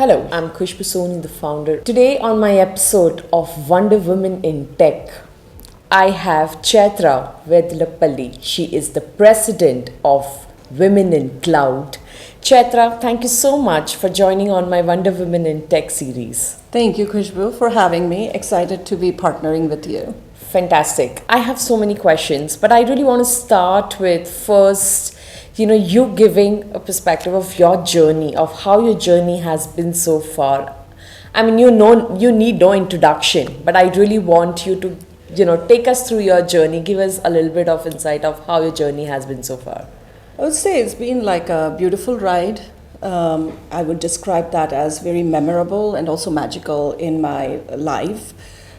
Hello, I'm Khushbu Soni, the founder. Today on my episode of Wonder Women in Tech, I have Chaitra Vedullapalli. She is the president of Women in Cloud. Chaitra, thank you so much for joining on my Wonder Women in Tech series. Thank you, Khushbu, for having me. Excited to be partnering with you. Fantastic. I have so many questions, but I really want to start with first, you giving a perspective of your journey, of how your journey has been so far. I mean, you need no introduction, but I really want you to, take us through your journey. Give us a little bit of insight of how your journey has been so far. I would say it's been like a beautiful ride. I would describe that as very memorable and also magical in my life.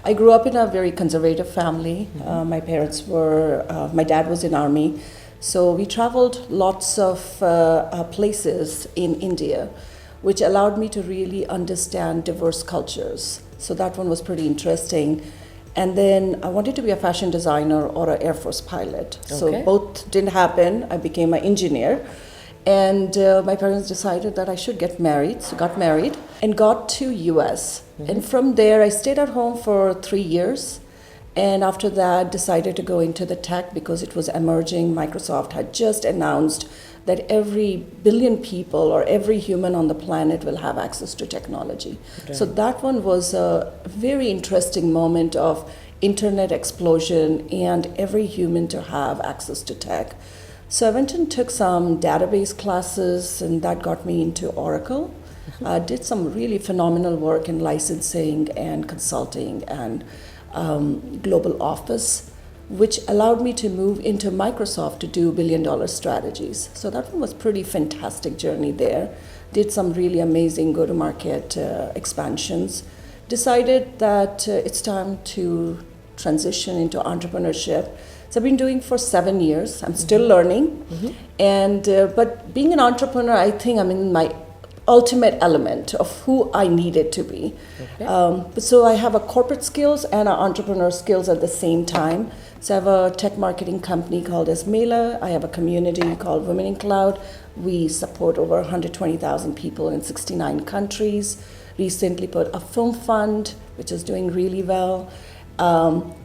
I grew up in a very conservative family. My dad was in army. So we traveled lots of places in India, which allowed me to really understand diverse cultures. So that one was pretty interesting. And then I wanted to be a fashion designer or an Air Force pilot. Okay. So both didn't happen. I became an engineer. And my parents decided that I should get married. So got married and got to US. And from there, I stayed at home for 3 years. And after that, decided to go into the tech because it was emerging. Microsoft had just announced that every billion people or every human on the planet will have access to technology. Okay. So that one was a very interesting moment of internet explosion and every human to have access to tech. So I went and took some database classes, and that got me into Oracle. Did some really phenomenal work in licensing and consulting and global office, which allowed me to move into Microsoft to do billion-dollar strategies. So that one was pretty fantastic journey there. Did some really amazing go-to-market expansions. Decided that it's time to transition into entrepreneurship. So I've been doing for 7 years. I'm still learning, and but being an entrepreneur, I think I'm in my ultimate element of who I needed to be. Okay. So I have a corporate skills and an entrepreneur skills at the same time. So I have a tech marketing company called Esmela. I have a community called Women in Cloud. We support over 120,000 people in 69 countries. Recently put a film fund, which is doing really well.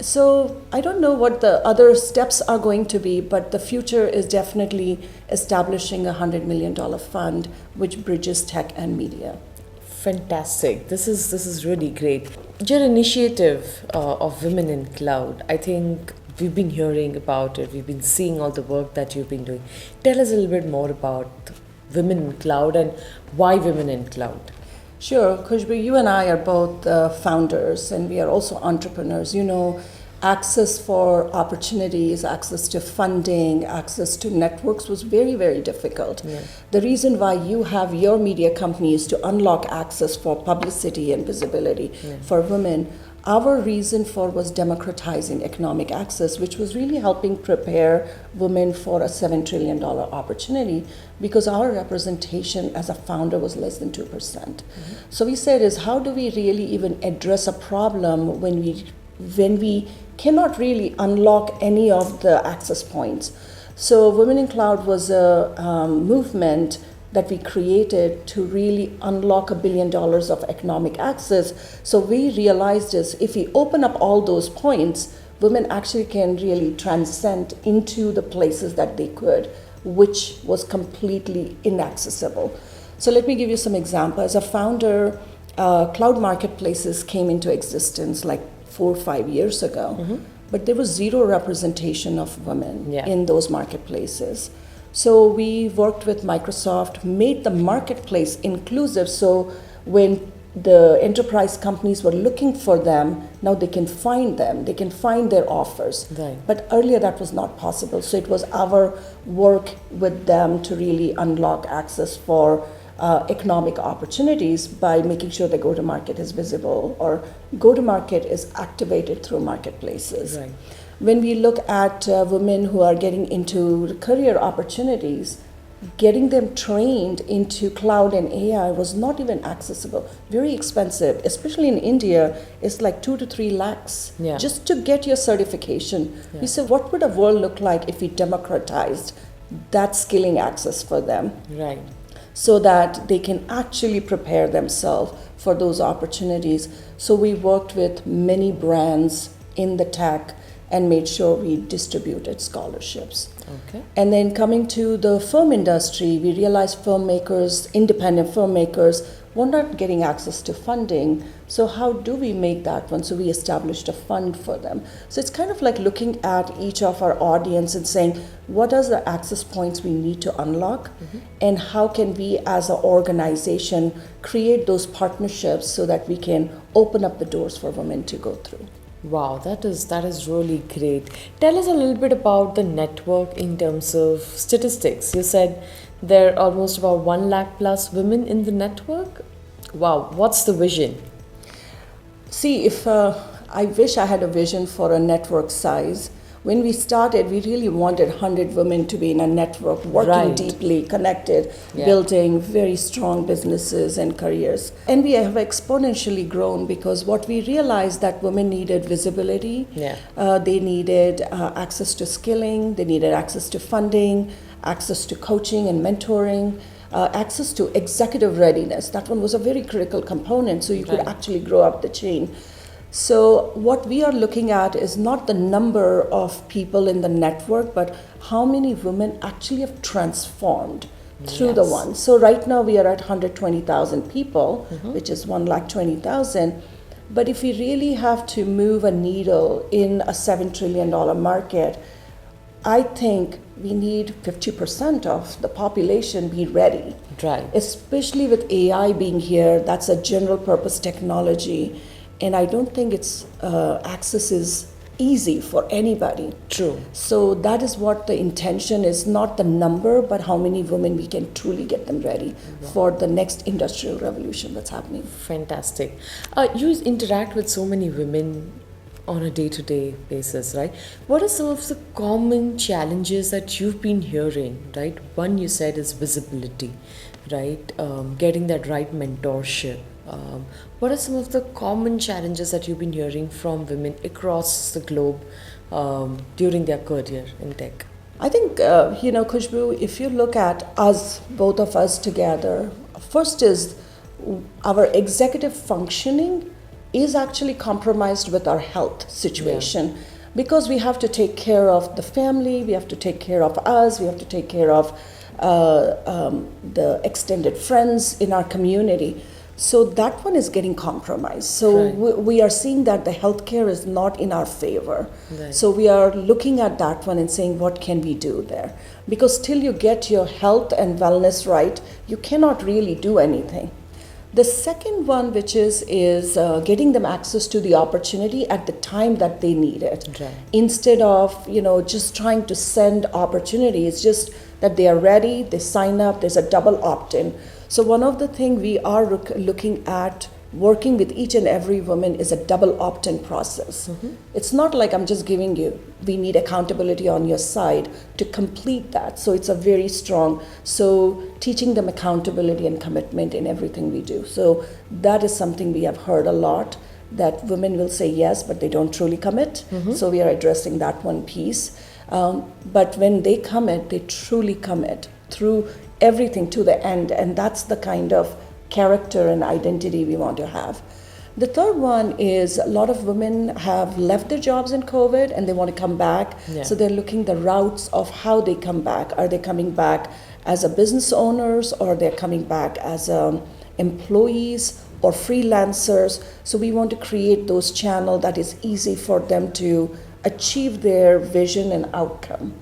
So I don't know what the other steps are going to be, but the future is definitely establishing a $100 million fund which bridges tech and media. Fantastic. This is really great. Your initiative of Women in Cloud, I think we've been hearing about it. We've been seeing all the work that you've been doing. Tell us a little bit more about Women in Cloud and why Women in Cloud. Sure, Khushbu, you and I are both founders, and we are also entrepreneurs. Access for opportunities, access to funding, access to networks was very, very difficult. Yeah. The reason why you have your media company is to unlock access for publicity and visibility for women. Our reason for was democratizing economic access, which was really helping prepare women for a $7 trillion opportunity, because our representation as a founder was less than 2%. So we said is, how do we really even address a problem when we cannot really unlock any of the access points? So Women in Cloud was a movement that we created to really unlock $1 billion of economic access. So we realized is if we open up all those points, women actually can really transcend into the places that they could, which was completely inaccessible. So let me give you some example. As a founder, cloud marketplaces came into existence like 4 or 5 years ago, but there was zero representation of women in those marketplaces. So we worked with Microsoft, made the marketplace inclusive, so when the enterprise companies were looking for them, now they can find them, they can find their offers. Right. But earlier that was not possible. So it was our work with them to really unlock access for economic opportunities by making sure the go-to-market is visible or go-to-market is activated through marketplaces. Right. When we look at women who are getting into career opportunities, getting them trained into cloud and AI was not even accessible, very expensive, especially in India. It's like 2 to 3 lakhs just to get your certification. We said, what would a world look like if we democratized that skilling access for them? Right. so that they can actually prepare themselves for those opportunities. So we worked with many brands in the tech and made sure we distributed scholarships. Okay. And then coming to the film industry, we realized filmmakers, independent filmmakers, were not getting access to funding. So how do we make that one? So we established a fund for them. So it's kind of like looking at each of our audience and saying, what are the access points we need to unlock? And how can we as an organization create those partnerships so that we can open up the doors for women to go through? Wow, that is really great. Tell us a little bit about the network in terms of statistics. You said there are almost about 1 lakh plus women in the network. Wow, what's the vision? See, if I wish I had a vision for a network size. When we started, we really wanted 100 women to be in a network, working Right. deeply, connected, Yeah. building very strong businesses and careers. And we have exponentially grown because what we realized that women needed visibility, Yeah. they needed access to skilling, they needed access to funding, access to coaching and mentoring, access to executive readiness. That one was a very critical component, so you could Right. actually grow up the chain. So what we are looking at is not the number of people in the network, but how many women actually have transformed through the Yes. one. So right now we are at 120,000 people, which is 120,000. But if we really have to move a needle in a $7 trillion market, I think we need 50% of the population be ready. Right. Especially with AI being here, that's a general purpose technology. And I don't think its access is easy for anybody. True. So that is what the intention is, not the number, but how many women we can truly get them ready for the next industrial revolution that's happening. Fantastic. You interact with so many women on a day-to-day basis, right? What are some of the common challenges that you've been hearing, right? One you said is visibility, right? Getting that right mentorship. What are some of the common challenges that you've been hearing from women across the globe during their career in tech? I think, Khushbu, if you look at us, both of us together, first is our executive functioning is actually compromised with our health situation. Because we have to take care of the family, we have to take care of us, we have to take care of the extended friends in our community. So that one is getting compromised. So Right. we are seeing that the healthcare is not in our favor. Right. So we are looking at that one and saying, what can we do there? Because till you get your health and wellness right, you cannot really do anything. The second one, which is getting them access to the opportunity at the time that they need it. Right. Instead of, just trying to send opportunities, just that they are ready, they sign up, there's a double opt-in. So one of the things we are looking at working with each and every woman is a double opt-in process. It's not like I'm just giving you, we need accountability on your side to complete that. So it's a very strong, so teaching them accountability and commitment in everything we do. So that is something we have heard a lot, that women will say yes, but they don't truly commit. So we are addressing that one piece. But when they commit, they truly commit through everything to the end, and that's the kind of character and identity we want to have. The third one is a lot of women have left their jobs in COVID and they want to come back. Yeah. So they're looking the routes of how they come back. Are they coming back as a business owners, or they're coming back as employees or freelancers? So we want to create those channels that is easy for them to achieve their vision and outcome.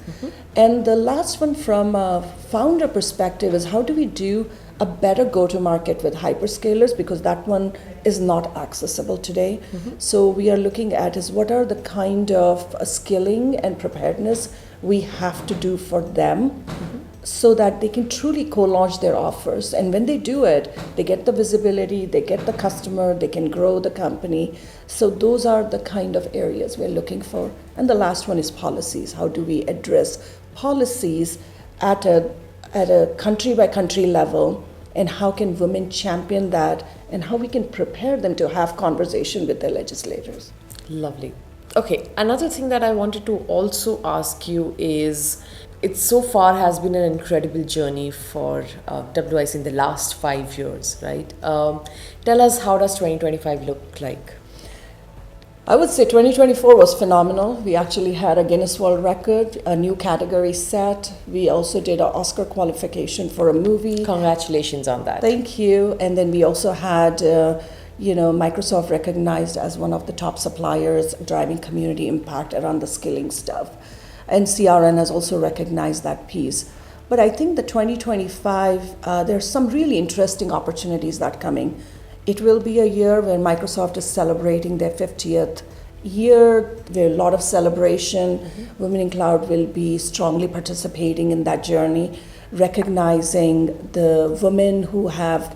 And the last one from a founder perspective is how do we do a better go-to-market with hyperscalers, because that one is not accessible today. So we are looking at is what are the kind of skilling and preparedness we have to do for them so that they can truly co-launch their offers. And when they do it, they get the visibility, they get the customer, they can grow the company. So those are the kind of areas we're looking for. And the last one is policies. How do we address policies at a country by country level, and how can women champion that, and how we can prepare them to have conversation with their legislators. Lovely. Okay, another thing that I wanted to also ask you is it so far has been an incredible journey for WIC in the last 5 years, right? Tell us, how does 2025 look like? I would say 2024 was phenomenal. We actually had a Guinness World Record, a new category set. We also did an Oscar qualification for a movie. Congratulations on that. Thank you. And then we also had, Microsoft recognized as one of the top suppliers driving community impact around the skilling stuff. And CRN has also recognized that piece. But I think the 2025, there's some really interesting opportunities that are coming. It will be a year where Microsoft is celebrating their 50th year. There are a lot of celebration. Mm-hmm. Women in Cloud will be strongly participating in that journey, recognizing the women who have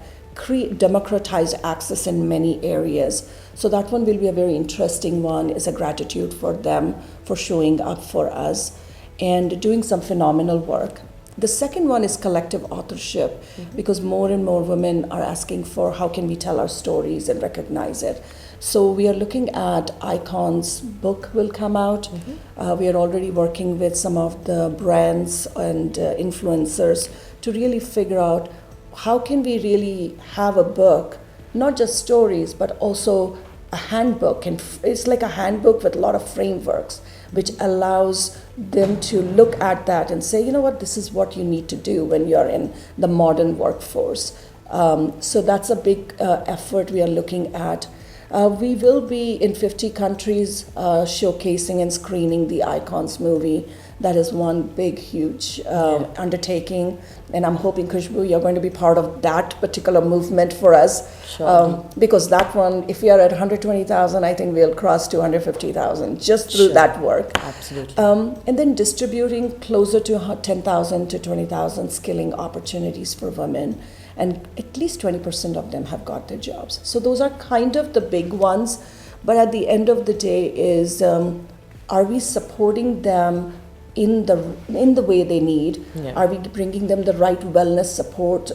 democratized access in many areas. So that one will be a very interesting one, is a gratitude for them for showing up for us and doing some phenomenal work. The second one is collective authorship, because more and more women are asking for how can we tell our stories and recognize it. So we are looking at Icon's book will come out. We are already working with some of the brands and influencers to really figure out how can we really have a book, not just stories, but also a handbook. And it's like a handbook with a lot of frameworks, which allows them to look at that and say, you know what, this is what you need to do when you're in the modern workforce. So that's a big effort we are looking at. We will be in 50 countries showcasing and screening the Icons movie. That is one big, huge undertaking. And I'm hoping, Khushbu, you're going to be part of that particular movement for us. Sure. Because that one, if we are at 120,000, I think we'll cross 250,000 just through that work. Absolutely. And then distributing closer to 10,000 to 20,000 skilling opportunities for women. And at least 20% of them have got their jobs. So those are kind of the big ones. But at the end of the day is, are we supporting them in the way they need? Are we bringing them the right wellness support,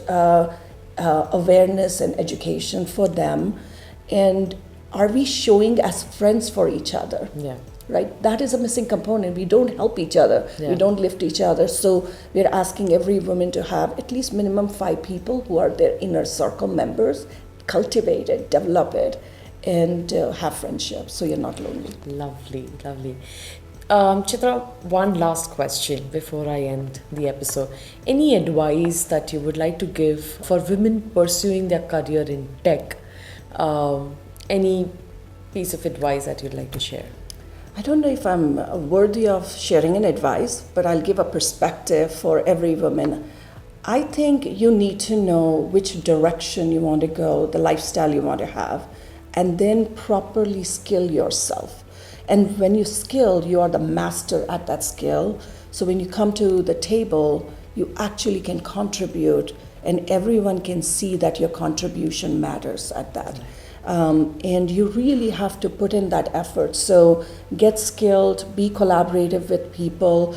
awareness and education for them? And are we showing as friends for each other? Right? That is a missing component. We don't help each other. We don't lift each other. So we're asking every woman to have at least minimum 5 people who are their inner circle members, cultivate it, develop it, and have friendships so you're not lonely. Lovely, lovely. Chaitra, one last question before I end the episode. Any advice that you would like to give for women pursuing their career in tech? Any piece of advice that you'd like to share? I don't know if I'm worthy of sharing an advice, but I'll give a perspective for every woman. I think you need to know which direction you want to go, the lifestyle you want to have, and then properly skill yourself. And when you skill, you are the master at that skill. So when you come to the table, you actually can contribute, and everyone can see that your contribution matters at that. And you really have to put in that effort. So get skilled, be collaborative with people,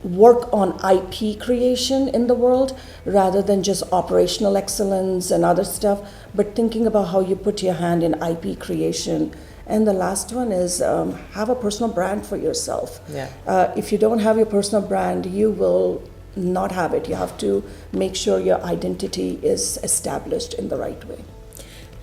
work on IP creation in the world rather than just operational excellence and other stuff, but thinking about how you put your hand in IP creation. And the last one is have a personal brand for yourself. If you don't have your personal brand, you will not have it. You have to make sure your identity is established in the right way.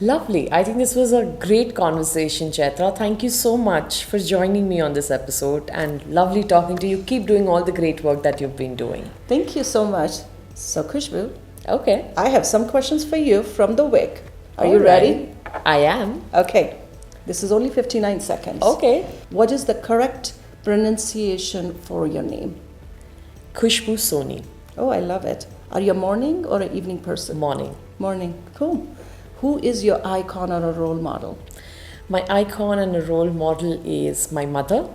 Lovely. I think this was a great conversation, Chaitra. Thank you so much for joining me on this episode, and lovely talking to you. Keep doing all the great work that you've been doing. Thank you so much. So Khushbu, okay, I have some questions for you from the WIC. Are you ready? I am. Okay. This is only 59 seconds. Okay. What is the correct pronunciation for your name? Khushbu Soni. Oh, I love it. Are you a morning or an evening person? Morning. Morning. Cool. Who is your icon or a role model? My icon and a role model is my mother.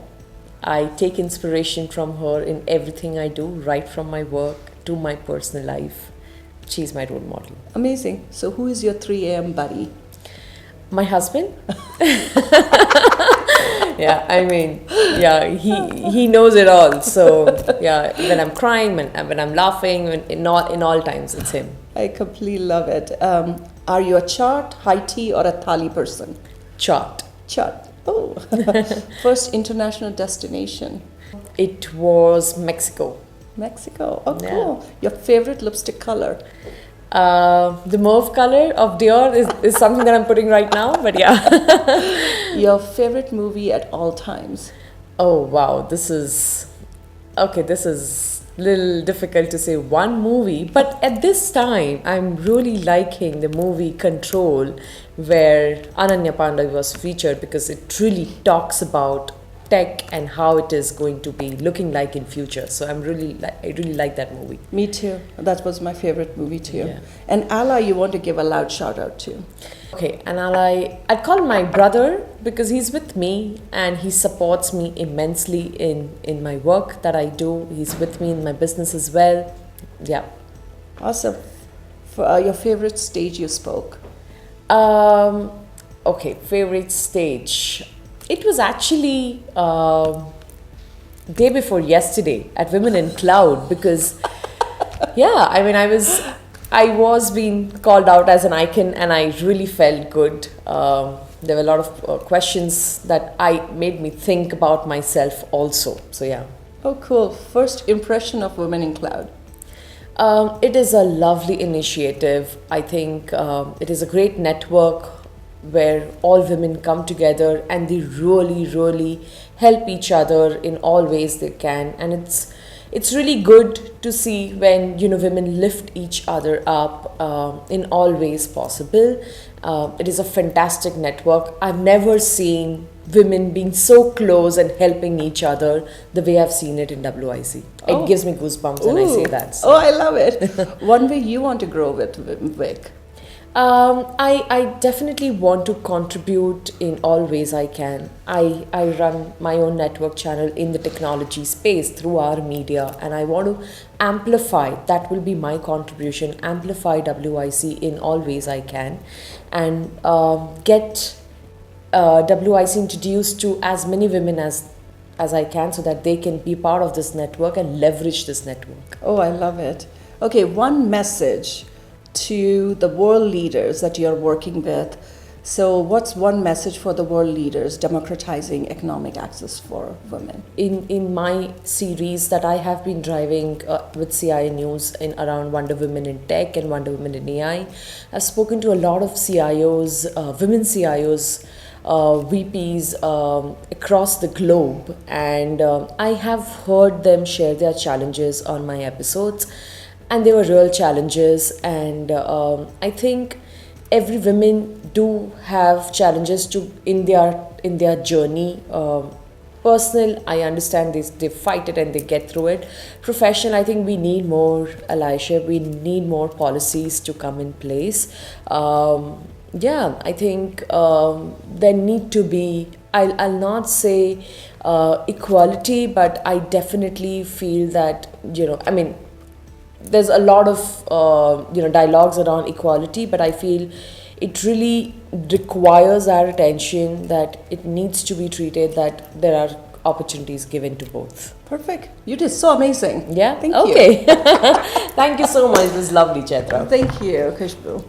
I take inspiration from her in everything I do, right from my work to my personal life. She's my role model. Amazing. So who is your 3 a.m. buddy? My husband. He knows it all. So when I'm crying, when I'm laughing, in all times, it's him. I completely love it. Are you a chart, high tea, or a thali person? Chart. Oh, first international destination. It was Mexico. Mexico. Oh, Yeah. cool. Your favorite lipstick color? The mauve color of Dior is something that I'm putting right now, but yeah. Your favorite movie at all times? Oh wow, this is little difficult to say one movie, but at this time I'm really liking the movie Control, where Ananya Pandey was featured, because it really talks about tech and how it is going to be looking like in future. So I really like that movie. Me too. That was my favorite movie too. Yeah. And Allah, you want to give a loud shout out to? Okay, and I'd call my brother, because he's with me and he supports me immensely in my work that I do. He's with me in my business as well. Yeah. Awesome. For your favorite stage you spoke? Okay, favorite stage. It was actually day before yesterday at Women in Cloud, because yeah, I mean, I was being called out as an icon, and I really felt good. There were a lot of questions that made me think about myself also. So yeah. Oh, cool. First impression of Women in Cloud? It is a lovely initiative. I think it is a great network where all women come together and they really help each other in all ways they can, and it's really good to see when women lift each other up in all ways possible. It is a fantastic network. I've never seen women being so close and helping each other the way I've seen it in WIC. Oh. It gives me goosebumps when I say that. So. Oh, I love it. One way you want to grow with Vic? I definitely want to contribute in all ways I can. I run my own network channel in the technology space through our media, and I want to amplify. That will be my contribution. Amplify WIC in all ways I can, and get WIC introduced to as many women as I can, so that they can be part of this network and leverage this network. Oh, I love it. Okay, one message to the world leaders that you're working with. So what's one message for the world leaders democratizing economic access for women? In my series that I have been driving with CIA News in around Wonder Women in Tech and Wonder Women in AI, I've spoken to a lot of CIOs, women CIOs, VPs across the globe, and I have heard them share their challenges on my episodes, and they were real challenges, and I think every woman do have challenges in their journey. Personal, I understand they fight it and they get through it. Professional, I think we need more allyship, we need more policies to come in place. I think there need to be, I'll not say equality, but I definitely feel that, there's a lot of dialogues around equality, but I feel it really requires our attention, that it needs to be treated that there are opportunities given to both. Perfect. You did so amazing. Yeah? Thank you. Okay. Thank you so much. It was lovely, Chaitra. Thank you, Khushbu.